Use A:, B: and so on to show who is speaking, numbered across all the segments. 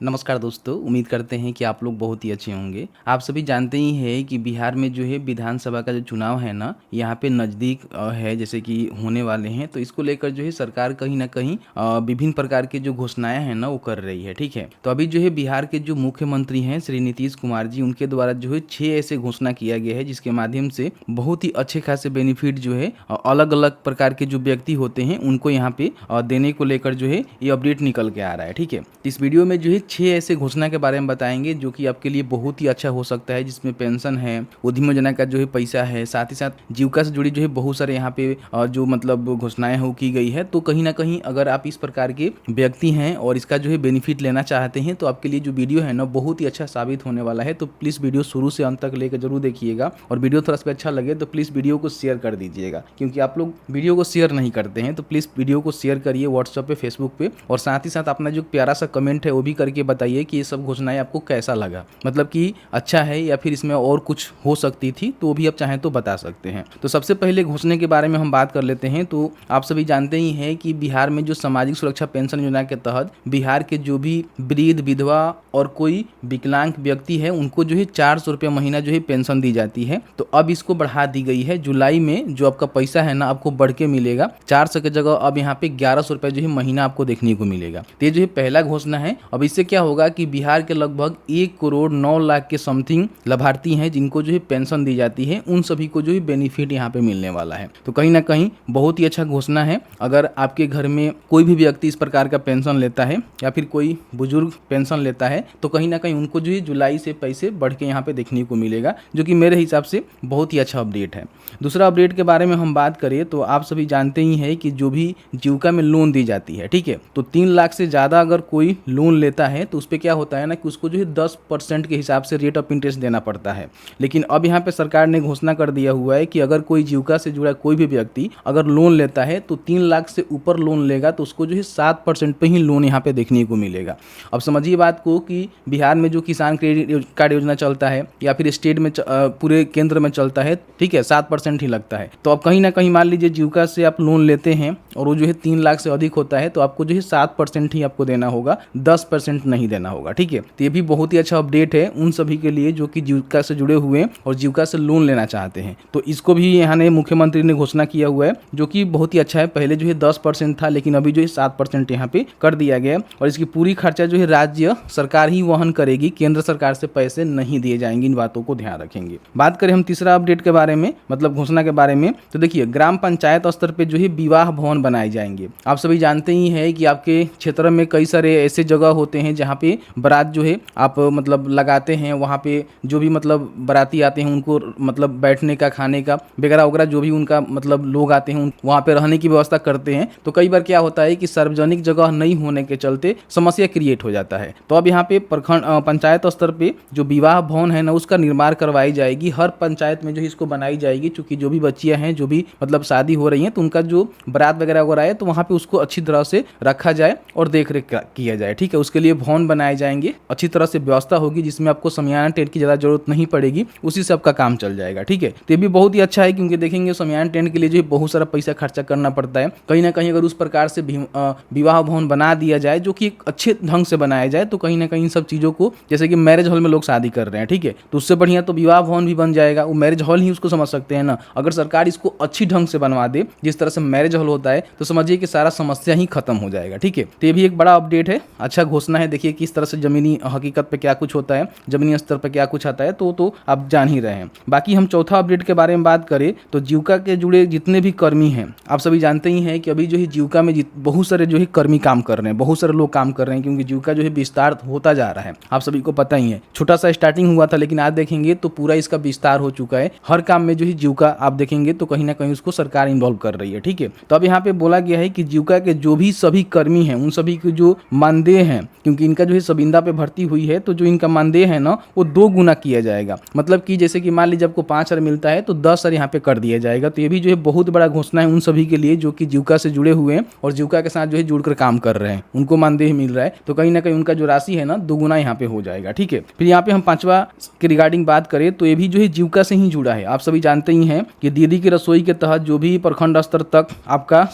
A: नमस्कार दोस्तों, उम्मीद करते हैं कि आप लोग बहुत ही अच्छे होंगे। आप सभी जानते ही हैं कि बिहार में जो है विधानसभा का जो चुनाव है ना, यहाँ पे नज़दीक है, जैसे कि होने वाले हैं। तो इसको लेकर जो है सरकार कहीं न कहीं विभिन्न प्रकार के जो घोषणाएँ हैं ना, वो कर रही है, ठीक है। तो अभी जो है बिहार के जो मुख्यमंत्री हैं श्री नीतीश कुमार जी, उनके द्वारा जो है 6 ऐसे घोषणा किया गया है, जिसके माध्यम से बहुत ही अच्छे खासे बेनिफिट जो है अलग-अलग प्रकार के जो व्यक्ति होते हैं, उनको यहाँ पे देने को लेकर जो है ये अपडेट निकल के आ रहा है, ठीक है। इस वीडियो में जो है 6 ऐसे घोषणा के बारे में बताएंगे जो कि आपके लिए बहुत ही अच्छा हो सकता है, जिसमें पेंशन है, उद्यम योजना का जो है पैसा है, साथ ही साथ जीविका से जुड़ी जो है बहुत सारे यहाँ पे जो मतलब घोषणाएं हो की गई है। तो कहीं ना कहीं अगर आप इस प्रकार के व्यक्ति हैं और इसका जो है बेनिफिट लेना चाहते हैं, तो आपके लिए जो वीडियो है ना बहुत ही अच्छा साबित होने वाला है। तो प्लीज़ वीडियो शुरू से अंत तक लेकर जरूर देखिएगा, और वीडियो थोड़ा सा अच्छा लगे तो प्लीज़ वीडियो को शेयर कर दीजिएगा, क्योंकि आप लोग वीडियो को शेयर नहीं करते हैं। तो प्लीज़ वीडियो को शेयर करिए व्हाट्सएप पे, फेसबुक पे, और साथ ही साथ अपना जो प्यारा सा कमेंट है वो भी करके बताइए कि ये सब घोषणाएं आपको कैसा लगा, मतलब कि अच्छा है या फिर इसमें और कुछ हो सकती थी, तो वो भी आप चाहें तो बता सकते हैं। तो सबसे पहले घोषणा के बारे में हम बात कर लेते हैं। तो आप सभी जानते ही हैं कि बिहार में जो सामाजिक सुरक्षा पेंशन योजना के तहत बिहार के जो भी वृद्ध, विधवा और कोई विकलांग व्यक्ति है, उनको जो है 400 रुपये महीना जो है पेंशन दी जाती है। तो अब इसको बढ़ा दी गई है। जुलाई में जो आपका पैसा है ना, आपको बढ़ के मिलेगा। 400 की जगह अब यहाँ पे 1100 रुपये जो है महीना आपको देखने को मिलेगा। तो ये जो है पहला घोषणा है। अब इससे क्या होगा कि बिहार के लगभग 1,09,00,000 के समथिंग लाभार्थी हैं जिनको जो है पेंशन दी जाती है, उन सभी को जो है बेनिफिट यहाँ पे मिलने वाला है। तो कहीं ना कहीं बहुत ही अच्छा घोषणा है। अगर आपके घर में कोई भी व्यक्ति इस प्रकार का पेंशन लेता है या फिर कोई बुजुर्ग पेंशन लेता है, तो कहीं ना कहीं उनको जो है जुलाई से पैसे बढ़ के यहाँ पे देखने को मिलेगा, जो कि मेरे हिसाब से बहुत ही अच्छा अपडेट है। दूसरा अपडेट के बारे में हम बात करें तो आप सभी जानते ही हैं कि जो भी जीविका में लोन दी जाती है, ठीक है, तो 3 लाख से ज़्यादा अगर कोई लोन लेता है तो उस पर क्या होता है ना कि उसको जो है 10% के हिसाब से रेट ऑफ इंटरेस्ट देना पड़ता है। लेकिन अब यहाँ पे सरकार ने घोषणा कर दिया हुआ है कि अगर कोई जीविका से जुड़ा कोई भी व्यक्ति अगर लोन लेता है तो 3 लाख से ऊपर लोन लेगा तो उसको जो है 7% पे ही लोन यहाँ पे देखने को मिलेगा। अब समझिए बात को कि बिहार में जो किसान क्रेडिट कार्ड योजना चलता है या फिर स्टेट में पूरे केंद्र में चलता है, ठीक है, 7% ही लगता है। तो अब कहीं ना कहीं मान लीजिए जीविका से आप लोन लेते हैं और वो जो है 3 लाख से अधिक होता है, तो आपको जो है 7% ही आपको देना होगा, 10% नहीं देना होगा, ठीक है। तो ये भी बहुत ही अच्छा अपडेट है उन सभी के लिए जो कि जीविका से जुड़े हुए हैं और जीविका से लोन लेना चाहते हैं। तो इसको भी यहाँ ने मुख्यमंत्री ने घोषणा किया हुआ है, जो कि बहुत ही अच्छा है। पहले जो है 10% था, लेकिन अभी जो है 7% यहाँ पे कर दिया गया है, और इसकी पूरी खर्चा जो है राज्य सरकार ही वहन करेगी, केंद्र सरकार से पैसे नहीं दिए जाएंगे। इन बातों को ध्यान रखेंगे। बात करें हम तीसरा अपडेट के बारे में, मतलब घोषणा के बारे में, तो देखिए ग्राम पंचायत स्तर पे जो है विवाह भवन बनाए जाएंगे। आप सभी जानते ही हैं कि आपके क्षेत्र में कई सारे ऐसे जगह होते हैं जहाँ पे बारात जो है आप मतलब लगाते हैं, वहाँ पे जो भी मतलब बाराती आते हैं उनको मतलब बैठने का, खाने का वगैरह वगैरह जो भी उनका मतलब लोग आते हैं वहाँ पे रहने की व्यवस्था करते हैं। तो कई बार क्या होता है कि सार्वजनिक जगह नहीं होने के चलते समस्या क्रिएट हो जाता है। तो अब यहाँ पे प्रखंड पंचायत स्तर पे जो विवाह भवन है ना, उसका निर्माण करवाई जाएगी। हर पंचायत में जो इसको बनाई जाएगी, चूंकि जो भी बच्चियां हैं, जो भी मतलब शादी हो रही हैं, तो उनका जो बारात वगैरह वगैरह है, तो वहाँ पे उसको अच्छी तरह से रखा जाए और देख रेख किया जाए, ठीक है। उसके लिए भवन बनाए जाएंगे, अच्छी तरह से व्यवस्था होगी, जिसमें आपको समियाना टेंट की ज़्यादा जरूरत नहीं पड़ेगी, उसी से आपका काम चल जाएगा, ठीक है। तो ये भी बहुत ही अच्छा है, क्योंकि देखेंगे समियाना टेंट के लिए जो बहुत सारा पैसा खर्चा करना पड़ता है। कहीं ना कहीं अगर उस प्रकार से विवाह भवन बना दिया जाए, जो कि एक अच्छे ढंग से बनाया जाए, तो कहीं ना कहीं इन सब चीज़ों को, जैसे कि मैरिज हॉल में लोग शादी कर रहे हैं, ठीक है, तो उससे बढ़िया तो विवाह भवन भी बन जाएगा। वो मैरिज हॉल ही उसको समझ सकते हैं ना। अगर सरकार इसको अच्छी ढंग से बनवा दे, जिस तरह से मैरिज हॉल होता है, तो समझिए कि सारा समस्या ही खत्म हो जाएगा, ठीक है। तो ये भी एक बड़ा अपडेट है, अच्छा घोषणा है। देखिए किस तरह से जमीनी हकीकत पे क्या कुछ होता है, जमीनी स्तर पे क्या कुछ आता है, तो आप जान ही रहे हैं। बाकी हम चौथा अपडेट के बारे में बात करें तो जीविका के जुड़े जितने भी कर्मी हैं, आप सभी जानते ही हैं कि अभी जो है जीविका में बहुत सारे जो है कर्मी काम कर रहे हैं, बहुत सारे लोग काम कर रहे हैं, क्योंकि जीविका जो है विस्तार होता जा रहा है। आप सभी को पता ही है, छोटा सा स्टार्टिंग हुआ था, लेकिन आज देखेंगे तो पूरा इसका विस्तार हो चुका है। हर काम में जो है जीविका आप देखेंगे तो कहीं ना कहीं उसको सरकार इन्वॉल्व कर रही है, ठीक है। तो अब यहाँ पे बोला गया है कि जीविका के जो भी सभी कर्मी हैं, उन सभी के जो मानदेय हैं, क्योंकि इनका जो है सबींदा पे भर्ती हुई है, तो जो इनका मानदेय है ना, वो 2 गुना किया जाएगा। मतलब कि जैसे कि मान लीजिए आपको 5,000 मिलता है तो 10,000 यहाँ पे कर दिया जाएगा। तो ये भी जो है बहुत बड़ा घोषणा है उन सभी के लिए जो कि जीविका से जुड़े हुए हैं और जीविका के साथ जो है जुड़कर काम कर रहे हैं, उनको मानदेय मिल रहा है। तो कहीं ना कहीं उनका जो राशि है ना, 2 गुना यहाँ पे हो जाएगा, ठीक है। फिर यहाँ पे हम 5वां के रिगार्डिंग बात करें तो ये भी जो है जीविका से ही जुड़ा है। आप सभी जानते ही हैं कि दीदी की रसोई के तहत जो भी प्रखंड स्तर तक आपका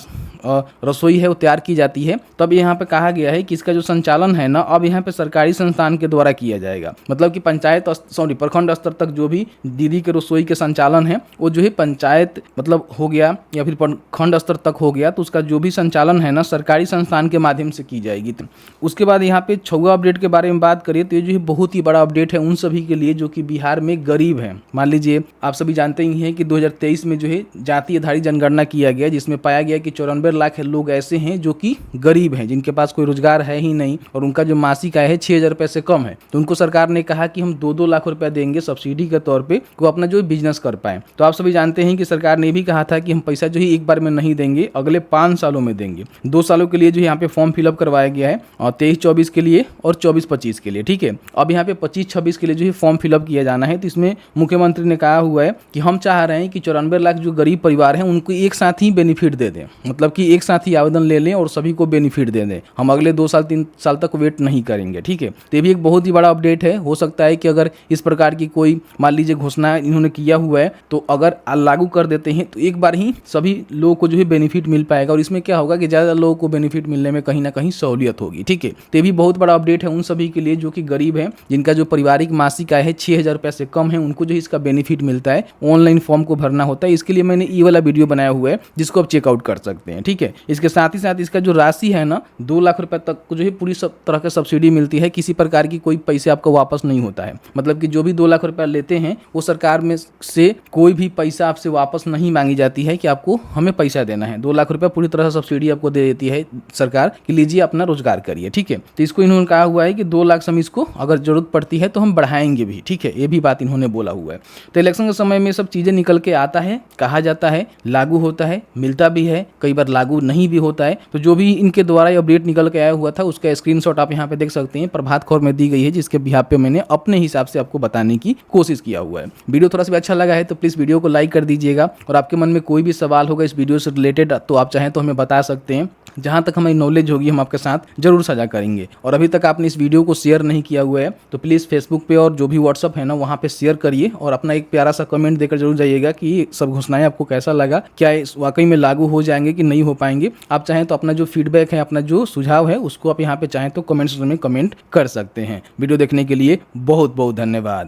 A: रसोई है वो तैयार की जाती है, तब यहाँ पे कहा गया है कि इसका जो संचालन है ना अब यहाँ पे सरकारी संस्थान के द्वारा किया जाएगा। मतलब कि प्रखंड स्तर तक जो भी दीदी के रसोई के संचालन है वो जो है पंचायत मतलब हो गया या फिर प्रखंड स्तर तक हो गया, तो उसका जो भी संचालन है ना सरकारी संस्थान के माध्यम से की जाएगी। उसके बाद यहाँ पे 6वां अपडेट के बारे में बात करें तो ये जो है बहुत ही बड़ा अपडेट है उन सभी के लिए जो कि बिहार में गरीब हैं। मान लीजिए आप सभी जानते ही हैं कि 2023 में जो है जाति आधारित जनगणना किया गया, जिसमें पाया गया कि 94 लाख लोग ऐसे हैं जो कि गरीब हैं, जिनके पास कोई रोजगार है ही नहीं और उनका जो मासिक आय है 6,000 रुपये से कम है। तो उनको सरकार ने कहा कि हम 2-2 लाख रुपया देंगे सब्सिडी के तौर पे, वो अपना जो बिजनेस कर पाए। तो आप सभी जानते हैं कि सरकार ने भी कहा था कि हम पैसा जो है एक बार में नहीं देंगे, अगले 5 सालों में देंगे। 2 सालों के लिए जो यहाँ पे फॉर्म फिलअप करवाया गया है और 23-24 के लिए और 24-25 के लिए। ठीक है, अब यहाँ पे 25-26 के लिए जो है फॉर्म फिलअप किया जाना है। तो इसमें मुख्यमंत्री ने कहा हुआ है कि हम चाह रहे हैं कि 94 लाख जो गरीब परिवार हैं उनको एक साथ ही बेनिफिट दे दें, मतलब कि एक साथ ही आवेदन ले लें और सभी को बेनिफिट दे दें। हम अगले 2 साल 3 साल तक वेट नहीं करेंगे। ठीक है, तो ये भी एक बहुत ही बड़ा अपडेट है। हो सकता है कि अगर इस प्रकार की कोई मान लीजिए घोषणा इन्होंने किया हुआ है तो अगर लागू कर देते हैं तो एक बार ही सभी लोगों को जो है बेनिफिट मिल पाएगा और इसमें क्या होगा कि ज़्यादा लोगों को बेनिफिट मिलने में कहीं ना कहीं सहूलियत होगी। ठीक है, तो ये भी बहुत बड़ा अपडेट है उन सभी के लिए जो कि गरीब हैं, जिनका जो पारिवारिक मासिक आय है 6,000 रुपये से कम है, उनको जो इसका बेनिफिट मिलता है। ऑनलाइन फॉर्म को भरना होता है, इसके लिए मैंने ये वाला वीडियो बनाया हुआ है जिसको आप चेकआउट कर सकते हैं। ठीक है, इसके साथ ही साथ इसका जो राशि है ना 2 लाख रुपए तक जो है पूरी सब तरह का सब्सिडी मिलती है, किसी प्रकार की कोई पैसे आपको वापस नहीं होता है। मतलब कि जो भी 2 लाख रुपया लेते हैं वो सरकार में से कोई भी पैसा आपसे वापस नहीं मांगी जाती है कि आपको हमें पैसा देना है। 2 लाख रुपया पूरी तरह से सब्सिडी आपको दे देती है सरकार कि लीजिए अपना रोजगार करिए। ठीक है, तो इसको इन्होंने कहा हुआ है कि 2 लाख से इसको अगर जरूरत पड़ती है तो हम बढ़ाएंगे भी। ठीक है, ये भी बात इन्होंने बोला हुआ है। तो इलेक्शन के समय में सब चीजें निकल के आता है, कहा जाता है, लागू होता है, मिलता भी है, कई बार लागू नहीं भी होता है। तो जो भी इनके द्वारा अपडेट निकल के आया हुआ था उसका स्क्रीनशॉट आप यहाँ पे देख सकते हैं, प्रभात खबर में दी गई है, जिसके बिहाफ पे मैंने अपने हिसाब से आपको बताने की कोशिश किया हुआ है। वीडियो थोड़ा सा भी अच्छा लगा है तो प्लीज वीडियो को लाइक कर दीजिएगा और आपके मन में कोई भी सवाल होगा इस वीडियो से रिलेटेड तो आप चाहें तो हमें बता सकते हैं। जहां तक हमारी नॉलेज होगी हम आपके साथ जरूर साझा करेंगे। और अभी तक आपने इस वीडियो को शेयर नहीं किया हुआ है तो प्लीज़ फेसबुक पे और जो भी व्हाट्सअप है ना वहाँ पे शेयर करिए और अपना एक प्यारा सा कमेंट देकर जरूर जाइएगा कि ये सब घोषणाएं आपको कैसा लगा, क्या वाकई में लागू हो जाएंगे कि नहीं हो पाएंगे। आप चाहें तो अपना जो फीडबैक है, अपना जो सुझाव है उसको आप यहाँ पे चाहें तो कमेंट सेक्शन में कमेंट कर सकते हैं। वीडियो देखने के लिए बहुत बहुत धन्यवाद।